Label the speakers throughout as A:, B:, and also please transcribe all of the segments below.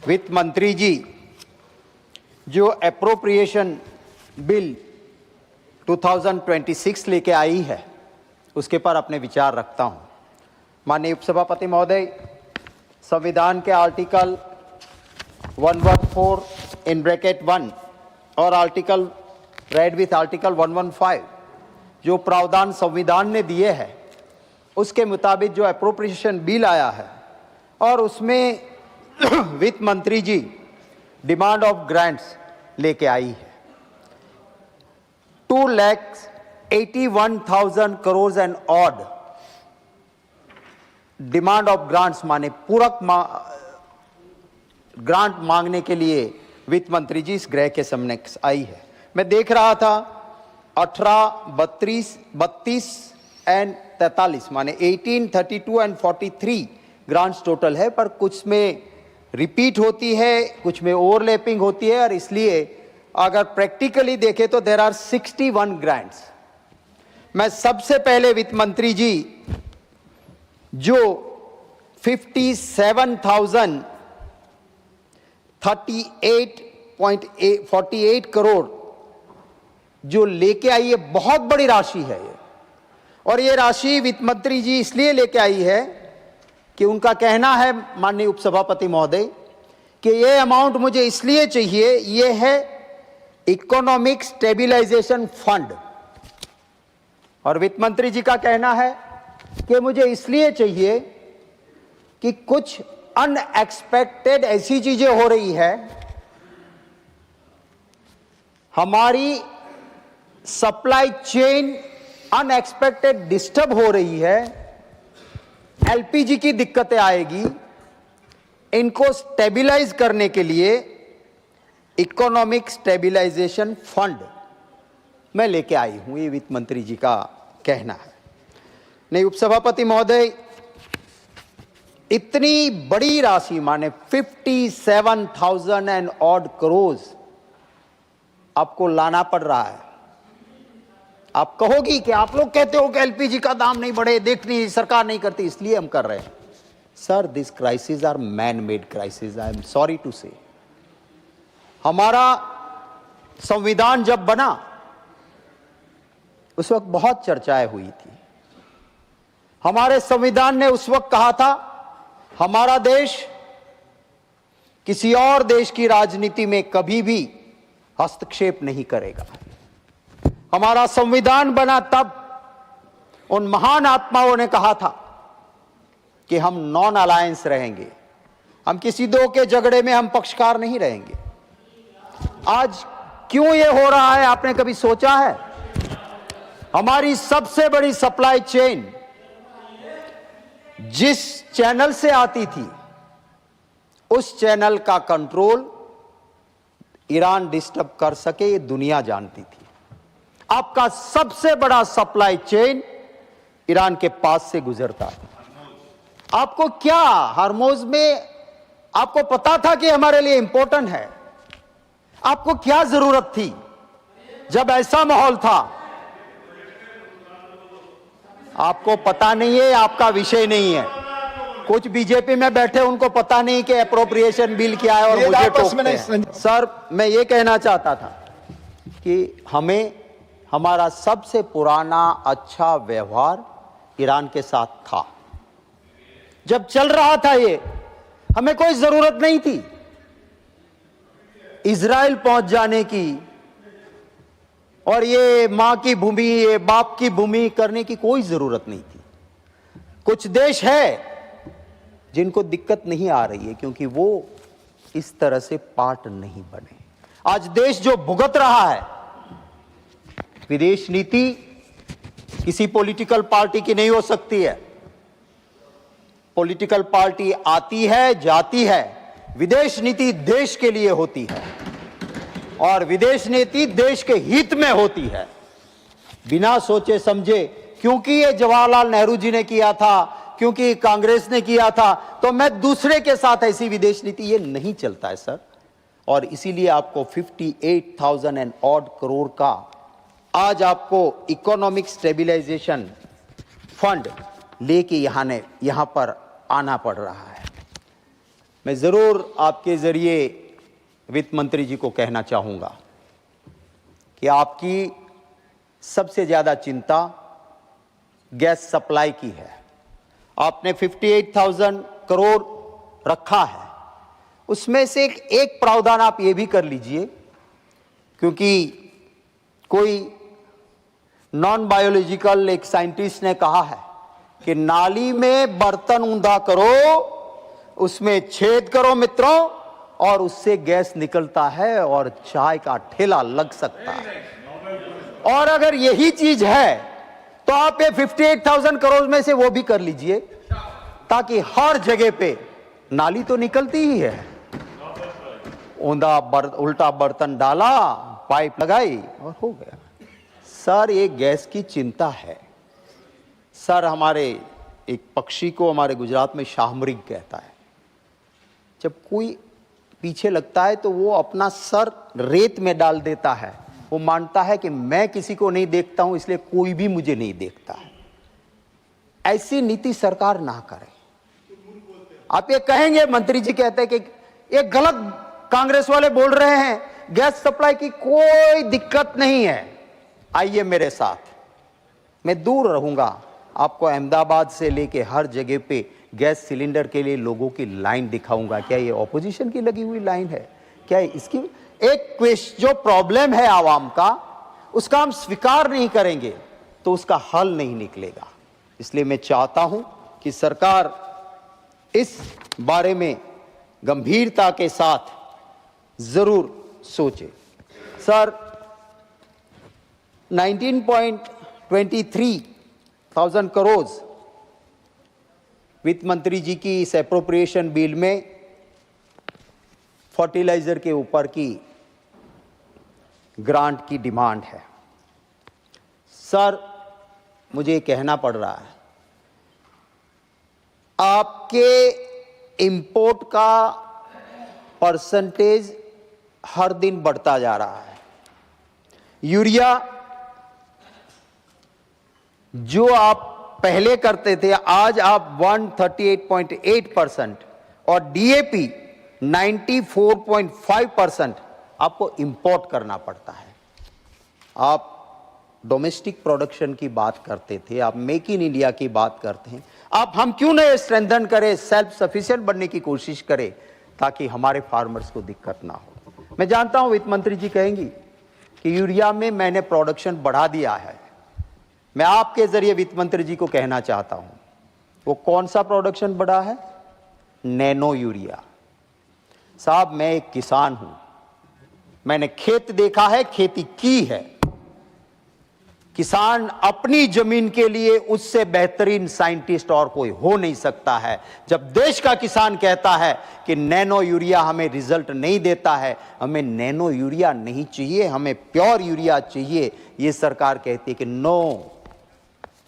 A: वित्त मंत्री जी जो एप्रोप्रिएशन बिल 2026 लेके आई है उसके पर अपने विचार रखता हूं। माननीय उपसभापति महोदय, संविधान के आर्टिकल 114(1) और आर्टिकल रेड विथ आर्टिकल 115 जो प्रावधान संविधान ने दिए हैं उसके मुताबिक जो एप्रोप्रिएशन बिल आया है और उसमें वित्त मंत्री जी डिमांड ऑफ ग्रांट्स लेके आई है 2,81,000 crore and odd demand of grants माने पूरक ग्रांट मांगने के लिए वित्त मंत्री जी इस गृह के सामने आई है। मैं देख रहा था 18, 32 एंड 43 माने 18, 32 एंड 43 ग्रांट्स टोटल है, पर कुछ में रिपीट होती है, कुछ में ओवरलैपिंग होती है और इसलिए अगर प्रैक्टिकली देखें तो देयर आर 61 ग्रांट्स। मैं सबसे पहले वित्त मंत्री जी जो 57,038.48 करोड़ जो लेके आई है, बहुत बड़ी राशि है ये, और ये राशि वित्त मंत्री जी इसलिए लेके आई है कि उनका कहना है माननीय उपसभापति महोदय कि ये अमाउंट मुझे इसलिए चाहिए, ये है इकोनॉमिक स्टेबिलाइजेशन फंड, और वित्त मंत्री जी का कहना है कि मुझे इसलिए चाहिए कि कुछ अनएक्सपेक्टेड ऐसी चीजें हो रही है, हमारी सप्लाई चेन अनएक्सपेक्टेड डिस्टर्ब हो रही है, एलपीजी की दिक्कतें आएगी, इनको स्टेबिलाइज करने के लिए इकोनॉमिक स्टेबिलाइजेशन फंड मैं लेके आई हूं, ये वित्त मंत्री जी का कहना है। नहीं उपसभापति महोदय, इतनी बड़ी राशि माने 57,000 एंड ऑड करोड़ आपको लाना पड़ रहा है। आप कहोगी कि आप लोग कहते हो कि एलपीजी का दाम नहीं बढ़े, देखनी सरकार नहीं करती इसलिए हम कर रहे हैं। Sir, this crisis are man made crisis, I am sorry to say. हमारा संविधान जब बना उस वक्त बहुत चर्चाएं हुई थी। हमारे संविधान ने उस वक्त कहा था हमारा देश किसी और देश की राजनीति में कभी भी हस्तक्षेप नहीं करेगा। हमारा संविधान बना तब उन महान आत्माओं ने कहा था कि हम नॉन अलायंस रहेंगे, हम किसी दो के झगड़े में हम पक्षकार नहीं रहेंगे। आज क्यों ये हो रहा है, आपने कभी सोचा है? हमारी सबसे बड़ी सप्लाई चेन जिस चैनल से आती थी उस चैनल का कंट्रोल ईरान डिस्टर्ब कर सके ये दुनिया जानती थी। आपका सबसे बड़ा सप्लाई चेन ईरान के पास से गुजरता था। आपको क्या हरमोज में आपको पता था कि हमारे लिए इंपॉर्टेंट है? आपको क्या जरूरत थी जब ऐसा माहौल था? आपको पता नहीं है, आपका विषय नहीं है। कुछ बीजेपी में बैठे उनको पता नहीं कि एप्रोप्रिएशन बिल क्या है और मुझे टोकते हैं। सर, मैं ये कहना चाहता था कि हमें हमारा सबसे पुराना अच्छा व्यवहार ईरान के साथ था। जब चल रहा था ये, हमें कोई जरूरत नहीं थी इजराइल पहुंच जाने की और ये मां की भूमि, ये बाप की भूमि करने की कोई जरूरत नहीं थी। कुछ देश है जिनको दिक्कत नहीं आ रही है क्योंकि वो इस तरह से पार्ट नहीं बने। आज देश जो भुगत रहा है, विदेश नीति किसी पॉलिटिकल पार्टी की नहीं हो सकती है। पॉलिटिकल पार्टी आती है जाती है, विदेश नीति देश के लिए होती है और विदेश नीति देश के हित में होती है, बिना सोचे समझे। क्योंकि ये जवाहरलाल नेहरू जी ने किया था, क्योंकि कांग्रेस ने किया था, तो मैं दूसरे के साथ ऐसी विदेश नीति, ये नहीं चलता है सर। और इसीलिए आपको 58,000 एंड ऑड करोड़ का आज आपको इकोनॉमिक स्टेबिलाइजेशन फंड लेके यहां पर आना पड़ रहा है। मैं जरूर आपके जरिए वित्त मंत्री जी को कहना चाहूंगा कि आपकी सबसे ज्यादा चिंता गैस सप्लाई की है। आपने 58,000 करोड़ रखा है, उसमें से एक प्रावधान आप ये भी कर लीजिए, क्योंकि कोई नॉन बायोलॉजिकल एक साइंटिस्ट ने कहा है कि नाली में बर्तन ऊंधा करो, उसमें छेद करो मित्रों, और उससे गैस निकलता है और चाय का ठेला लग सकता है। और अगर यही चीज है तो आप ये 58,000 करोड़ में से वो भी कर लीजिए, ताकि हर जगह पे नाली तो निकलती ही है, उल्टा बर्तन डाला, पाइप लगाई और हो गया। सर ये गैस की चिंता है। सर हमारे एक पक्षी को हमारे गुजरात में शाहमृग कहता है। जब कोई पीछे लगता है तो वो अपना सर रेत में डाल देता है, वो मानता है कि मैं किसी को नहीं देखता हूं इसलिए कोई भी मुझे नहीं देखता है। ऐसी नीति सरकार ना करे। आप ये कहेंगे, मंत्री जी कहते हैं कि ये गलत कांग्रेस वाले बोल रहे हैं, गैस सप्लाई की कोई दिक्कत नहीं है। आइए मेरे साथ, मैं दूर रहूंगा, आपको अहमदाबाद से लेके हर जगह पे गैस सिलेंडर के लिए लोगों की लाइन दिखाऊंगा। क्या ये ऑपोजिशन की लगी हुई लाइन है? क्या इसकी एक क्वेश्चन जो प्रॉब्लम है आवाम का, उसका हम स्वीकार नहीं करेंगे तो उसका हल नहीं निकलेगा। इसलिए मैं चाहता हूं कि सरकार इस बारे में गंभीरता के साथ जरूर सोचे। सर 19.23,000 करोड़ वित्त मंत्री जी की इस एप्रोप्रिएशन बिल में फर्टिलाइजर के ऊपर की ग्रांट की डिमांड है। सर मुझे कहना पड़ रहा है, आपके इंपोर्ट का परसेंटेज हर दिन बढ़ता जा रहा है। यूरिया जो आप पहले करते थे, आज आप 138.8% और डीएपी 94.5% आपको इंपोर्ट करना पड़ता है। आप डोमेस्टिक प्रोडक्शन की बात करते थे, आप मेक इन इंडिया की बात करते हैं। आप हम क्यों नहीं स्ट्रेंथन करें, सेल्फ सफिशिएंट बनने की कोशिश करें, ताकि हमारे फार्मर्स को दिक्कत ना हो। मैं जानता हूं वित्त मंत्री जी कहेंगी कि यूरिया में मैंने प्रोडक्शन बढ़ा दिया है। मैं आपके जरिए वित्त मंत्री जी को कहना चाहता हूं, वो कौन सा प्रोडक्शन बढ़ा है? Nano urea. साहब मैं एक किसान हूं, मैंने खेत देखा है, खेती की है। किसान अपनी जमीन के लिए उससे बेहतरीन साइंटिस्ट और कोई हो नहीं सकता है। जब देश का किसान कहता है कि नैनो यूरिया हमें रिजल्ट नहीं देता है, हमें नैनो यूरिया नहीं चाहिए, हमें प्योर यूरिया चाहिए, ये सरकार कहती है कि no,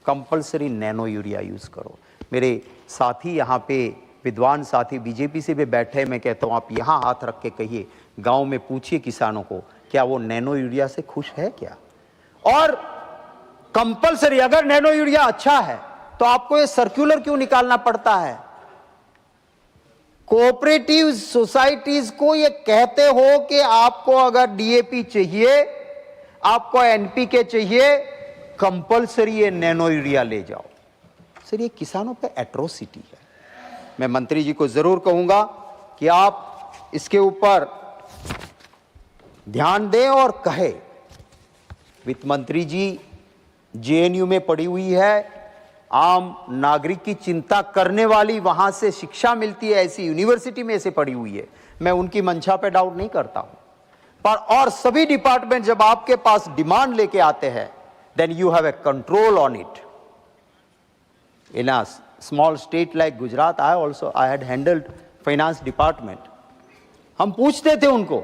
A: compulsory nano urea use करो। मेरे साथी यहाँ पे विद्वान साथी बीजेपी से भी बैठे, मैं कहता हूँ आप यहाँ हाथ रख के कहिए, गांव में पूछिए किसानों को, क्या वो नैनो यूरिया से खुश है क्या? और कंपलसरी अगर नैनो यूरिया अच्छा है तो आपको ये सर्कुलर क्यों निकालना पड़ता है? कोऑपरेटिव सोसाइटीज को ये कहते हो कि आपको अगर डीएपी चाहिए, आपको एनपीके चाहिए, कंपलसरी ये नैनो यूरिया ले जाओ। सर ये किसानों पे एट्रोसिटी है। मैं मंत्री जी को जरूर कहूंगा कि आप इसके ऊपर ध्यान दें और कहे। वित्त मंत्री जी जेएनयू में पड़ी हुई है, आम नागरिक की चिंता करने वाली, वहां से शिक्षा मिलती है, ऐसी यूनिवर्सिटी में से पड़ी हुई है। मैं उनकी मंशा पे डाउट नहीं करता हूं, पर और सभी डिपार्टमेंट जब आपके पास डिमांड लेके आते हैं, then you have a control on it. In a small state like Gujarat, I had handled finance department. हम पूछते थे उनको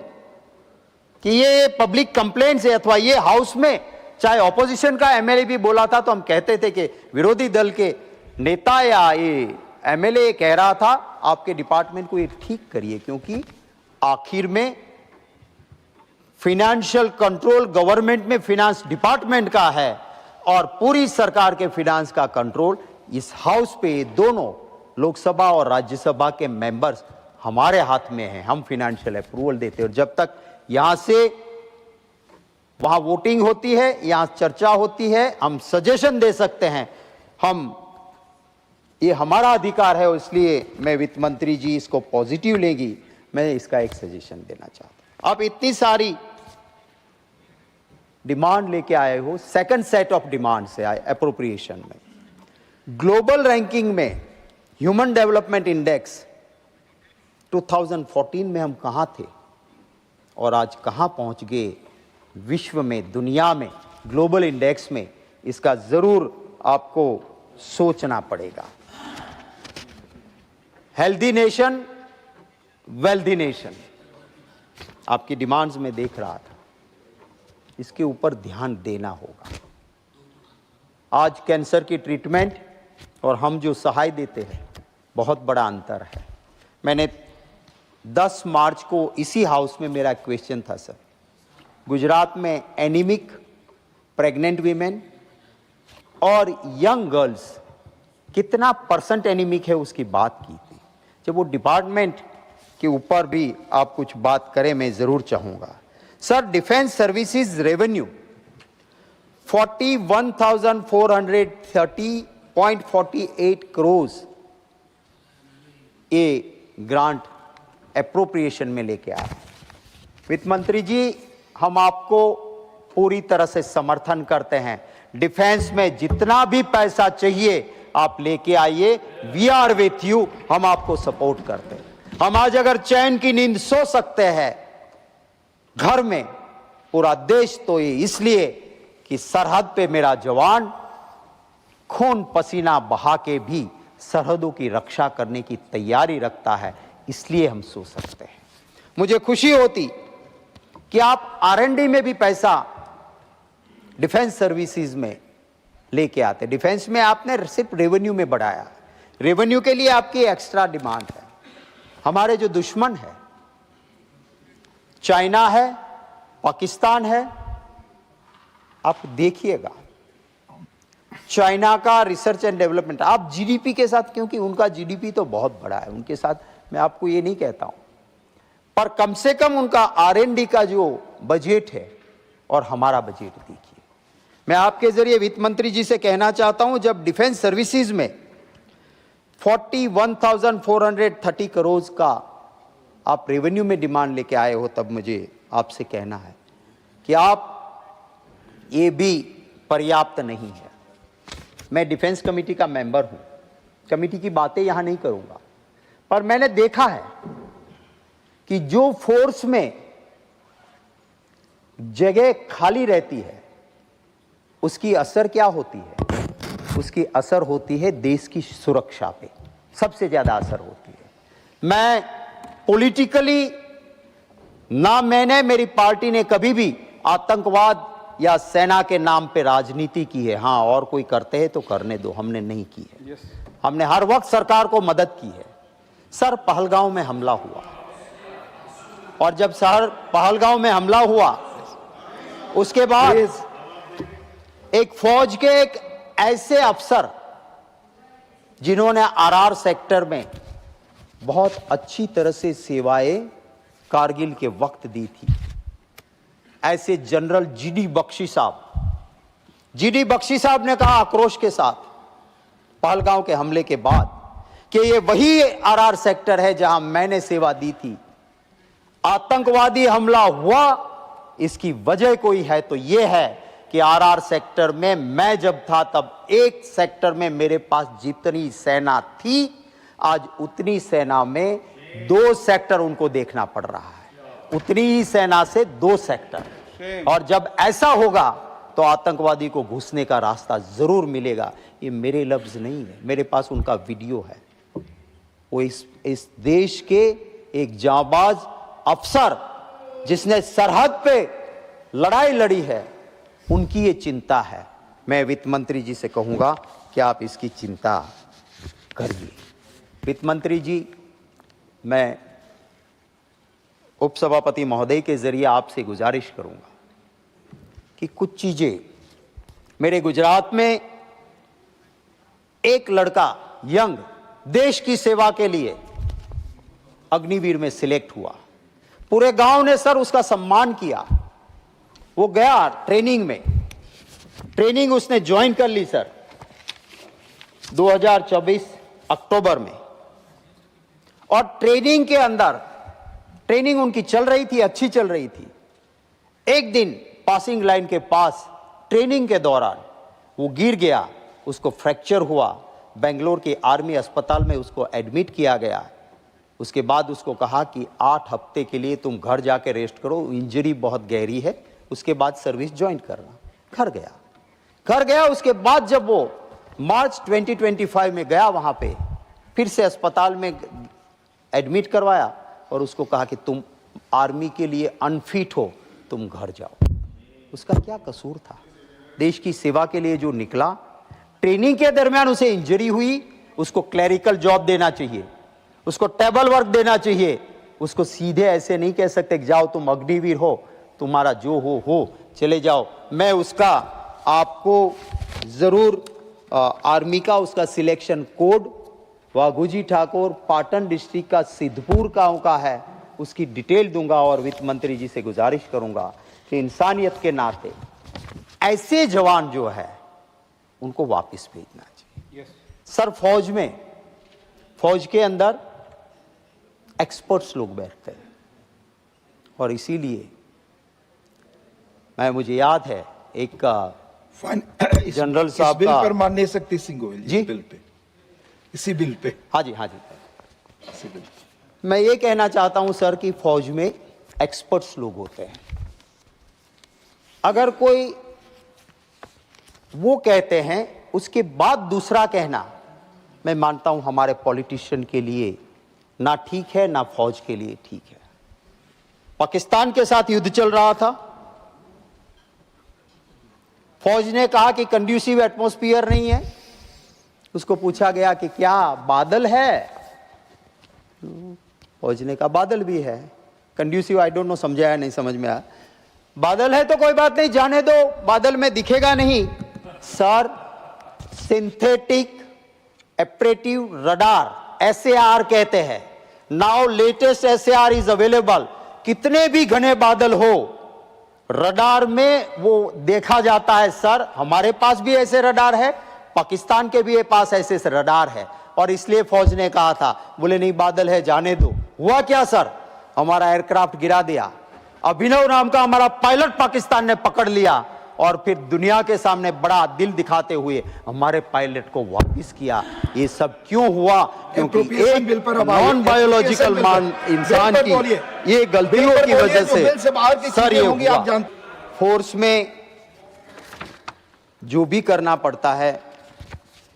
A: कि ये पब्लिक कंप्लेंट्स है, अथवा ये हाउस में चाहे ऑपोजिशन का एमएलए भी बोला था तो हम कहते थे कि विरोधी दल के नेता या ये एमएलए कह रहा था आपके डिपार्टमेंट को ये ठीक करिए, क्योंकि आखिर में फाइनेंशियल कंट्रोल गवर्नमेंट में फिनांस डिपार्टमेंट का है और पूरी सरकार के फिनांस का कंट्रोल इस हाउस पे दोनों लोकसभा और राज्यसभा के मेंबर्स हमारे हाथ में है, हम फाइनेंशियल अप्रूवल देते हैं। और जब तक यहां से वहां वोटिंग होती है, यहां चर्चा होती है, हम सजेशन दे सकते हैं, ये हमारा अधिकार है। इसलिए मैं वित्त मंत्री जी इसको पॉजिटिव लेगी, मैं इसका एक सजेशन देना चाहता हूं। आप इतनी सारी डिमांड लेके आए हो, सेकंड सेट ऑफ डिमांड से आए अप्रोप्रिएशन में। ग्लोबल रैंकिंग में ह्यूमन डेवलपमेंट इंडेक्स 2014 में हम कहां थे और आज कहां पहुंच गए विश्व में, दुनिया में, ग्लोबल इंडेक्स में, इसका जरूर आपको सोचना पड़ेगा। हेल्दी नेशन, वेल्दी नेशन, आपकी डिमांड्स में देख रहा था, इसके ऊपर ध्यान देना होगा। आज कैंसर की ट्रीटमेंट और हम जो सहाय देते हैं, बहुत बड़ा अंतर है। मैंने 10 मार्च को इसी हाउस में मेरा क्वेश्चन था सर, गुजरात में एनीमिक प्रेग्नेंट वीमेन और यंग गर्ल्स कितना % एनीमिक है उसकी बात की थी। जब वो डिपार्टमेंट के ऊपर भी आप कुछ बात करें, मैं जरूर चाहूंगा। Sir, defence services revenue 41,430.48 crore ये ग्रांट एप्रोप्रिएशन में लेके आए। वित्त मंत्री जी, हम आपको पूरी तरह से समर्थन करते हैं। डिफेंस में जितना भी पैसा चाहिए आप लेके आइए, वी आर विथ यू, हम आपको सपोर्ट करते हैं। हम आज अगर चैन की नींद सो सकते हैं घर में, पूरा देश तो ये इसलिए कि सरहद पे मेरा जवान खून पसीना बहा के भी सरहदों की रक्षा करने की तैयारी रखता है, इसलिए हम सो सकते हैं। मुझे खुशी होती कि आप R&D में भी पैसा डिफेंस सर्विसेज में लेके आते। डिफेंस में आपने सिर्फ रेवेन्यू में बढ़ाया, रेवेन्यू के लिए आपकी एक्स्ट्रा डिमांड है। हमारे जो दुश्मन है, चाइना है, पाकिस्तान है, आप देखिएगा चाइना का रिसर्च एंड डेवलपमेंट, आप जीडीपी के साथ, क्योंकि उनका जीडीपी तो बहुत बड़ा है, उनके साथ मैं आपको ये नहीं कहता हूं, पर कम से कम उनका R&D का जो बजट है और हमारा बजट देखिए। मैं आपके जरिए वित्त मंत्री जी से कहना चाहता हूं, जब डिफेंस सर्विसेज में 41,430 करोड़ का आप रेवेन्यू में डिमांड लेके आए हो, तब मुझे आपसे कहना है कि आप ये भी पर्याप्त नहीं है। मैं डिफेंस कमेटी का मेंबर हूं, कमेटी की बातें यहां नहीं करूंगा, पर मैंने देखा है कि जो फोर्स में जगह खाली रहती है उसकी असर क्या होती है? उसकी असर होती है देश की सुरक्षा पे, सबसे ज्यादा असर होती है। मैं पॉलिटिकली ना, मैंने, मेरी पार्टी ने कभी भी आतंकवाद या सेना के नाम पे राजनीति की है। हां, और कोई करते हैं तो करने दो, हमने नहीं की है। हमने हर वक्त सरकार को मदद की है। सर, पहलगांव में हमला हुआ, और जब सर पहलगांव में हमला हुआ उसके बाद एक फौज के एक ऐसे अफसर जिन्होंने RR सेक्टर में बहुत अच्छी तरह से सेवाएं कारगिल के वक्त दी थी, ऐसे जनरल GD बख्शी साहब ने कहा आक्रोश के साथ पहलगांव के हमले के बाद कि ये वही RR सेक्टर है जहां मैंने सेवा दी थी। आतंकवादी हमला हुआ, इसकी वजह कोई है तो यह है कि RR सेक्टर में मैं जब था तब एक सेक्टर में मेरे पास जितनी सेना थी, आज उतनी सेना में 2 सेक्टर उनको देखना पड़ रहा है, उतनी ही सेना से 2 सेक्टर। और जब ऐसा होगा तो आतंकवादी को घुसने का रास्ता जरूर मिलेगा। ये मेरे लफ्ज नहीं है, मेरे पास उनका वीडियो है। वो इस देश के एक जांबाज अफसर जिसने सरहद पे लड़ाई लड़ी है, उनकी ये चिंता है। मैं वित्त मंत्री जी से कहूंगा कि आप इसकी चिंता करिए। वित्त मंत्री जी, मैं उपसभापति महोदय के जरिए आपसे गुजारिश करूंगा कि कुछ चीजें, मेरे गुजरात में एक लड़का यंग देश की सेवा के लिए अग्निवीर में सिलेक्ट हुआ। पूरे गांव ने सर उसका सम्मान किया। वो गया ट्रेनिंग में, ट्रेनिंग उसने ज्वाइन कर ली सर 2024 अक्टूबर में। और ट्रेनिंग के अंदर, ट्रेनिंग उनकी चल रही थी, अच्छी चल रही थी। एक दिन पासिंग लाइन के पास ट्रेनिंग के दौरान वो गिर गया, उसको फ्रैक्चर हुआ। बेंगलोर के आर्मी अस्पताल में उसको एडमिट किया गया। उसके बाद उसको कहा कि 8 हफ्ते के लिए तुम घर जाके रेस्ट करो, इंजरी बहुत गहरी है, उसके बाद सर्विस ज्वाइन करना। घर गया। उसके बाद जब वो मार्च 2025 में गया वहां पे, फिर से अस्पताल में एडमिट करवाया और उसको कहा कि तुम आर्मी के लिए अनफिट हो, तुम घर जाओ। उसका क्या कसूर था? देश की सेवा के लिए जो निकला, ट्रेनिंग के दरमियान उसे इंजरी हुई, उसको क्लरिकल जॉब देना चाहिए, उसको टेबल वर्क देना चाहिए। उसको सीधे ऐसे नहीं कह सकते कि जाओ तुम अग्निवीर हो, तुम्हारा जो हो चले जाओ। मैं उसका आपको जरूर आर्मी का उसका selection code, Vaghuji Thakur Patan district का सिद्धपुर गांव का है, उसकी डिटेल दूंगा और वित्त मंत्री जी से गुजारिश करूंगा कि इंसानियत के नाते ऐसे जवान जो है उनको वापस भेजना चाहिए। सर फौज के अंदर एक्सपर्ट्स लोग बैठते हैं और इसीलिए मुझे याद है एक जनरल साहब
B: बिल
A: का
B: पर माननीय शक्ति सिंह गोयल जी, इसी बिल पे
A: हाँ जी
B: इसी बिल।
A: मैं ये कहना चाहता हूं सर कि फौज में एक्सपर्ट्स लोग होते हैं। अगर कोई वो कहते हैं उसके बाद दूसरा कहना, मैं मानता हूं हमारे पॉलिटिशियन के लिए ना ठीक है ना फौज के लिए ठीक है। पाकिस्तान के साथ युद्ध चल रहा था, फौज ने कहा कि कंड्यूसिव एटमॉस्फेयर नहीं है। उसको पूछा गया कि क्या बादल है? फौज ने कहा बादल भी है। कंड्यूसिव आई डोंट नो, समझा या नहीं समझ में आया। बादल है तो कोई बात नहीं, जाने दो, बादल में दिखेगा नहीं। सर सिंथेटिक एपरेटिव रडार SAR कहते हैं। Now latest SAR is available. कितने भी घने बादल हो रडार में वो देखा जाता है। सर हमारे पास भी ऐसे रडार है, पाकिस्तान के भी पास ऐसे रडार है और इसलिए फौज ने कहा था, बोले नहीं बादल है जाने दो। हुआ क्या सर? हमारा एयरक्राफ्ट गिरा दिया। अभिनव नाम का हमारा पायलट पाकिस्तान ने पकड़ लिया और फिर दुनिया के सामने बड़ा दिल दिखाते हुए हमारे पायलट को वापस किया। ये सब क्यों हुआ? क्योंकि एक नॉन बायोलॉजिकल इंसान की ये गलतियों की वजह से सर ये हुआ। फोर्स में जो भी करना पड़ता है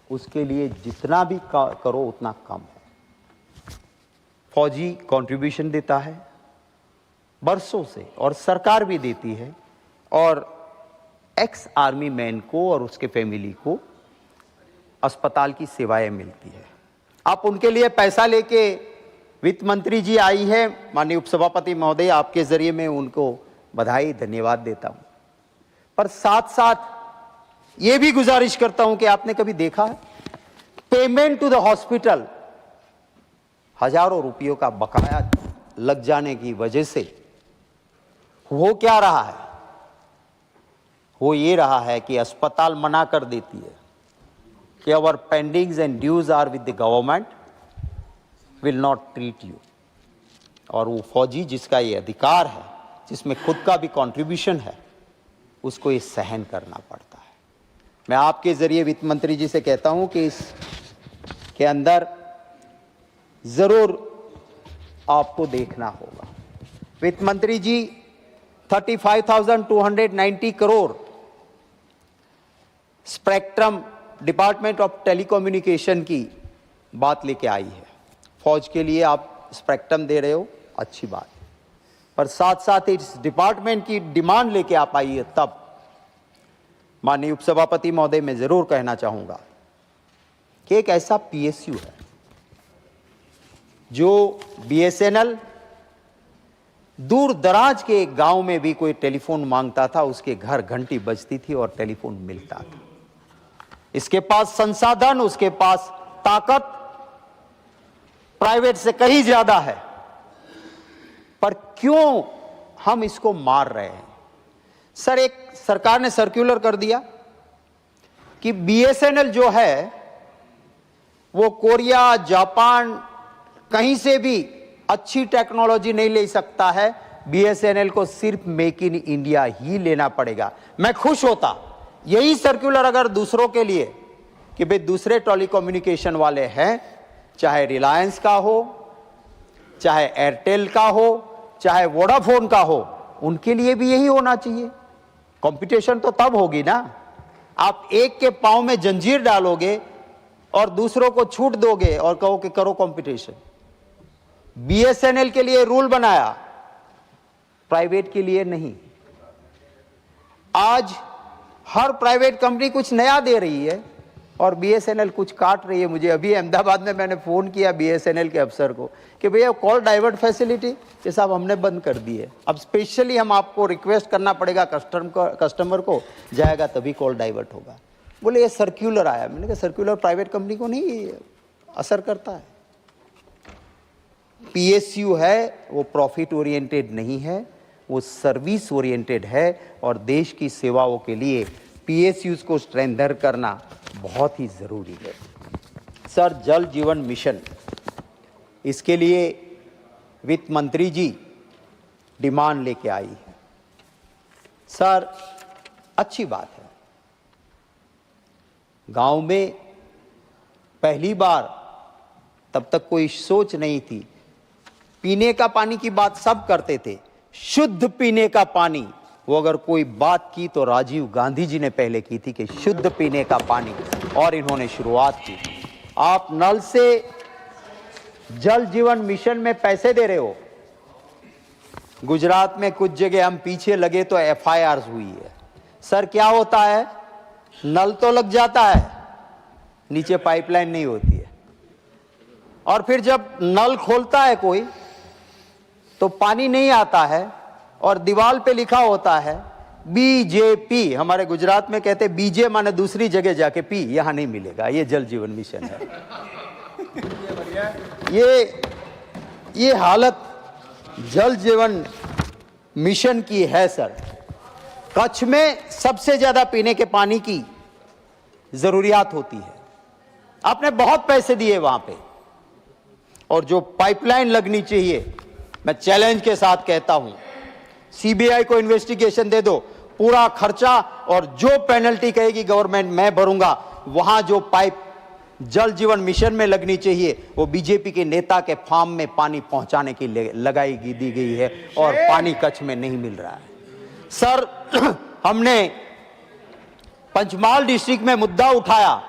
A: उसके लिए जितना भी करो उतना कम है। फौजी कंट्रीब्यूशन देता है बरसों से और सरकार भी देती है और एक्स आर्मी मैन को और उसके फैमिली को अस्पताल की सेवाएं मिलती है। आप उनके लिए पैसा लेके, वित्त मंत्री जी आई है, माननीय उपसभापति महोदय, आपके जरिए मैं उनको बधाई धन्यवाद देता हूं। पर साथ साथ ये भी गुजारिश करता हूं कि आपने कभी देखा है पेमेंट टू द हॉस्पिटल हजारों रुपयों का बकाया लग जाने की वजह से हो क्या रहा है? वो ये रहा है कि अस्पताल मना कर देती है कि our pendings and dues are with the government, will not treat you. और वो फौजी जिसका ये अधिकार है, जिसमें खुद का भी कंट्रीब्यूशन है, उसको ये सहन करना पड़ता है। मैं आपके जरिए वित्त मंत्री जी से कहता हूं कि इसके अंदर जरूर आपको देखना होगा। वित्त मंत्री जी 35,290 crore spectrum department of telecommunication की बात लेके आई है। फौज के लिए आप स्पेक्ट्रम दे रहे हो, अच्छी बात, पर साथ साथ इस डिपार्टमेंट की डिमांड लेके आप आई है। तब माननीय उपसभापति महोदय मैं जरूर कहना चाहूंगा कि एक ऐसा PSU है जो BSNL दूर दराज के एक गांव में भी कोई टेलीफोन मांगता था, उसके घर घंटी बजती थी और टेलीफोन मिलता था। इसके पास संसाधन, उसके पास ताकत प्राइवेट से कहीं ज्यादा है पर क्यों हम इसको मार रहे हैं? सर, एक सरकार ने सर्कुलर कर दिया कि बीएसएनएल जो है वो कोरिया, जापान, कहीं से भी अच्छी टेक्नोलॉजी नहीं ले सकता है, बीएसएनएल को सिर्फ मेक इन इंडिया ही लेना पड़ेगा। मैं खुश होता यही सर्कुलर अगर दूसरों के लिए कि भाई दूसरे टेलीकम्युनिकेशन वाले हैं, चाहे रिलायंस का हो, चाहे एयरटेल का हो, चाहे वोडाफोन का हो, उनके लिए भी यही होना चाहिए। कंपटीशन तो तब होगी ना, आप एक के पांव में जंजीर डालोगे और दूसरों को छूट दोगे और कहो कि करो कंपटीशन। बीएसएनएल के लिए रूल बनाया, प्राइवेट के लिए नहीं। आज हर प्राइवेट कंपनी कुछ नया दे रही है और बीएसएनएल कुछ काट रही है। मुझे अभी अहमदाबाद में मैंने फोन किया बीएसएनएल के अफसर को कि भैया कॉल डाइवर्ट फैसिलिटी ये साहब हमने बंद कर दी है, अब स्पेशली हम आपको रिक्वेस्ट करना पड़ेगा, कस्टमर को जाएगा तभी कॉल डाइवर्ट होगा। बोले ये सर्कुलर आया। मैंने कहा सर्कुलर प्राइवेट कंपनी को नहीं असर करता है। पीएसयू है वो प्रॉफिट ओरिएंटेड नहीं है, वो सर्विस ओरिएंटेड है और देश की सेवाओं के लिए पीएसयूज को स्ट्रेंथन करना बहुत ही जरूरी है। सर, जल जीवन मिशन, इसके लिए वित्त मंत्री जी डिमांड लेके आई है। सर, अच्छी बात है। गांव में पहली बार, तब तक कोई सोच नहीं थी, पीने का पानी की बात सब करते थे, शुद्ध पीने का पानी, वो अगर कोई बात की तो राजीव गांधी जी ने पहले की थी कि शुद्ध पीने का पानी, और इन्होंने शुरुआत की। आप नल से जल जीवन मिशन में पैसे दे रहे हो। गुजरात में कुछ जगह हम पीछे लगे तो एफआईआर हुई है। सर, क्या होता है, नल तो लग जाता है, नीचे पाइपलाइन नहीं होती है, और फिर जब नल खोलता है कोई तो पानी नहीं आता है और दीवार पे लिखा होता है बीजेपी। हमारे गुजरात में कहते बीजे माने दूसरी जगह जाके पी, यहां नहीं मिलेगा। ये जल जीवन मिशन है। ये हालत जल जीवन मिशन की है। सर, कच्छ में सबसे ज्यादा पीने के पानी की जरूरियात होती है। आपने बहुत पैसे दिए वहां पे, और जो पाइपलाइन लगनी चाहिए, मैं चैलेंज के साथ कहता हूं, सीबीआई को इन्वेस्टिगेशन दे दो, पूरा खर्चा और जो पेनल्टी कहेगी गवर्नमेंट मैं भरूंगा। वहां जो पाइप जल जीवन मिशन में लगनी चाहिए वो बीजेपी के नेता के फार्म में पानी पहुंचाने की लगाई दी गई है, और पानी कच्छ में नहीं मिल रहा है। सर, हमने पंचमहाल डिस्ट्रिक्ट में मुद्दा उठाया,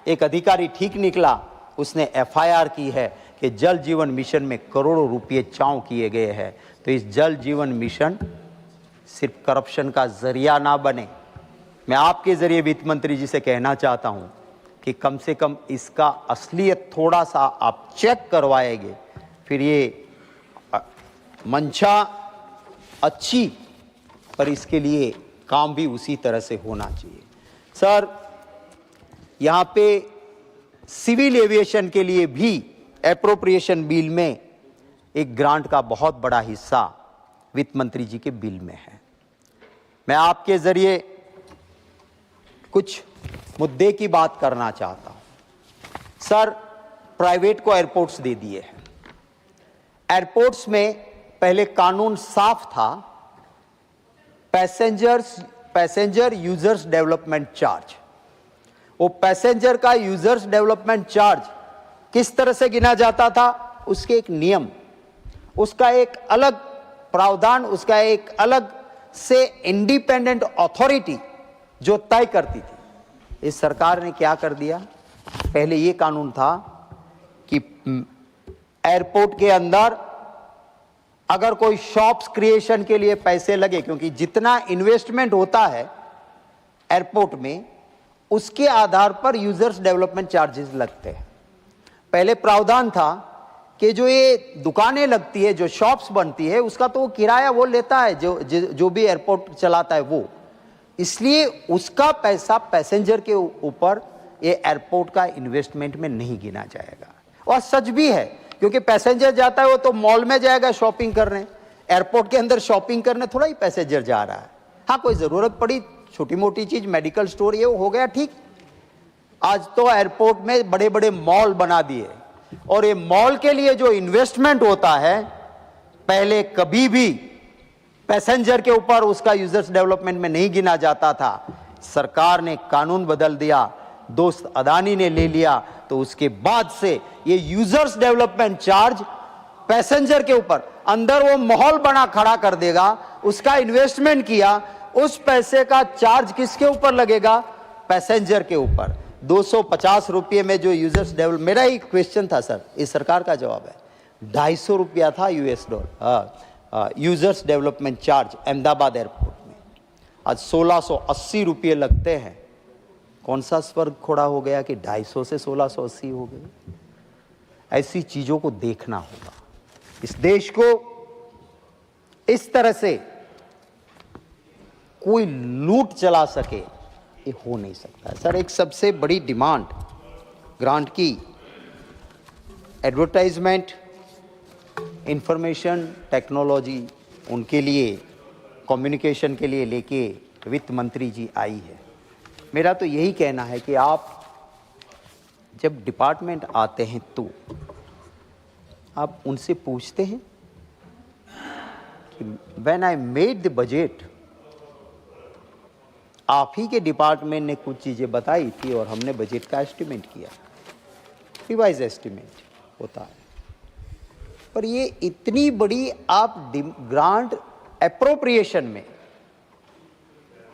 A: एक अधिकारी ठीक निकला, उसने एफआईआर की है कि जल जीवन मिशन में करोड़ों रुपए चाव किए गए हैं। तो इस जल जीवन मिशन सिर्फ करप्शन का जरिया ना बने। मैं आपके जरिए वित्त मंत्री जी से कहना चाहता हूं कि कम से कम इसका असलियत थोड़ा सा आप चेक करवाएंगे, फिर ये मंशा अच्छी, पर इसके लिए काम भी उसी तरह से होना चाहिए। सर, यहां पे सिविल एविएशन के लिए भी एप्रोप्रिएशन बिल में एक ग्रांट का बहुत बड़ा हिस्सा वित्त मंत्री जी के बिल में है। मैं आपके जरिए कुछ मुद्दे की बात करना चाहता हूं। सर, प्राइवेट को एयरपोर्ट्स दे दिए हैं। एयरपोर्ट्स में पहले कानून साफ था, पैसेंजर यूजर्स डेवलपमेंट चार्ज। वो पैसेंजर का यूजर्स डेवलपमेंट चार्ज किस तरह से गिना जाता था, उसके एक नियम, उसका एक अलग प्रावधान, उसका एक अलग से इंडिपेंडेंट अथॉरिटी जो तय करती थी। इस सरकार ने क्या कर दिया, पहले ये कानून था कि एयरपोर्ट के अंदर अगर कोई शॉप्स क्रिएशन के लिए पैसे लगे, क्योंकि जितना इन्वेस्टमेंट होता है एयरपोर्ट में उसके आधार पर यूजर्स डेवलपमेंट चार्जेस लगते हैं। पहले प्रावधान था कि जो ये दुकानें लगती है, जो शॉप्स बनती है, उसका तो वो किराया वो लेता है जो भी एयरपोर्ट चलाता है वो, इसलिए उसका पैसा पैसेंजर के ऊपर ये एयरपोर्ट का इन्वेस्टमेंट में नहीं गिना जाएगा। और सच भी है, क्योंकि पैसेंजर जाता है वो तो मॉल में जाएगा शॉपिंग करने, एयरपोर्ट के अंदर शॉपिंग करने थोड़ा ही पैसेंजर जा रहा है। हाँ, कोई जरूरत पड़ी छोटी मोटी चीज, मेडिकल स्टोर, ये हो गया ठीक। आज तो एयरपोर्ट में बड़े बड़े मॉल बना दिए, और ये मॉल के लिए जो इन्वेस्टमेंट होता है, पहले कभी भी पैसेंजर के ऊपर उसका यूजर्स डेवलपमेंट में नहीं गिना जाता था। सरकार ने कानून बदल दिया, दोस्त अदानी ने ले लिया, तो उसके बाद से ये यूजर्स डेवलपमेंट चार्ज पैसेंजर के ऊपर, अंदर वो माहौल बना खड़ा कर देगा, उसका इन्वेस्टमेंट किया, उस पैसे का चार्ज किसके ऊपर लगेगा? पैसेंजर के ऊपर। 250 रुपये में जो यूजर्स डेवलप, मेरा ही क्वेश्चन था सर, इस सरकार का जवाब है 250 रुपया था $, users development charge Ahmedabad airport में। आज 1680 रुपये लगते हैं। कौन सा स्वर्ग खोड़ा हो गया कि 250 से 1680 हो गए? ऐसी चीजों को देखना होगा। इस देश को इस तरह से कोई लूट चला सके, ये हो नहीं सकता। सर, एक सबसे बड़ी डिमांड ग्रांट की एडवर्टाइजमेंट, इंफॉर्मेशन टेक्नोलॉजी, उनके लिए कम्युनिकेशन के लिए लेके वित्त मंत्री जी आई है। मेरा तो यही कहना है कि आप जब डिपार्टमेंट आते हैं तो आप उनसे पूछते हैं कि when I made the budget, आप ही के डिपार्टमेंट ने कुछ चीज़ें बताई थी और हमने बजट का एस्टिमेट किया, रिवाइज एस्टिमेट होता है। पर ये इतनी बड़ी आप ग्रांट एप्रोप्रिएशन में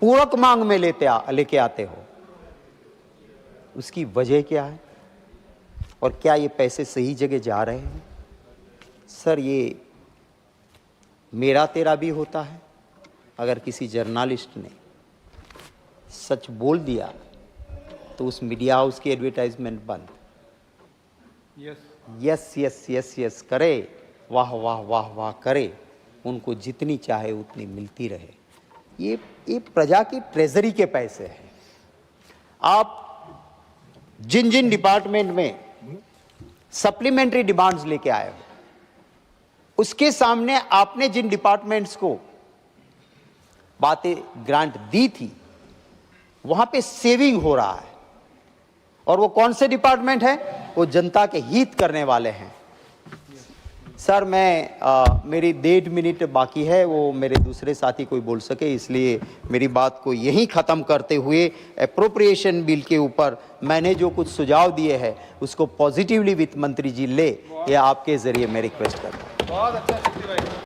A: पूरक मांग में लेके आते हो, उसकी वजह क्या है और क्या ये पैसे सही जगह जा रहे हैं? सर, ये मेरा तेरा भी होता है। अगर किसी जर्नलिस्ट ने सच बोल दिया तो उस मीडिया हाउस की एडवर्टाइजमेंट बंद। यस यस यस यस करे, वाह वाह वाह वाह करे, उनको जितनी चाहे उतनी मिलती रहे। ये प्रजा की ट्रेजरी के पैसे हैं। आप जिन जिन डिपार्टमेंट में सप्लीमेंट्री डिमांड्स लेके आए हो, उसके सामने आपने जिन डिपार्टमेंट्स को बातें ग्रांट दी थी, वहां पे सेविंग हो रहा है। और वो कौन से डिपार्टमेंट है? वो जनता के हित करने वाले हैं। सर, मैं मेरी 1.5 मिनट बाकी है, वो मेरे दूसरे साथी कोई बोल सके, इसलिए मेरी बात को यहीं ख़त्म करते हुए एप्रोप्रिएशन बिल के ऊपर मैंने जो कुछ सुझाव दिए हैं उसको पॉजिटिवली वित्त मंत्री जी ले, ये आपके ज़रिए मैं रिक्वेस्ट करता हूँ।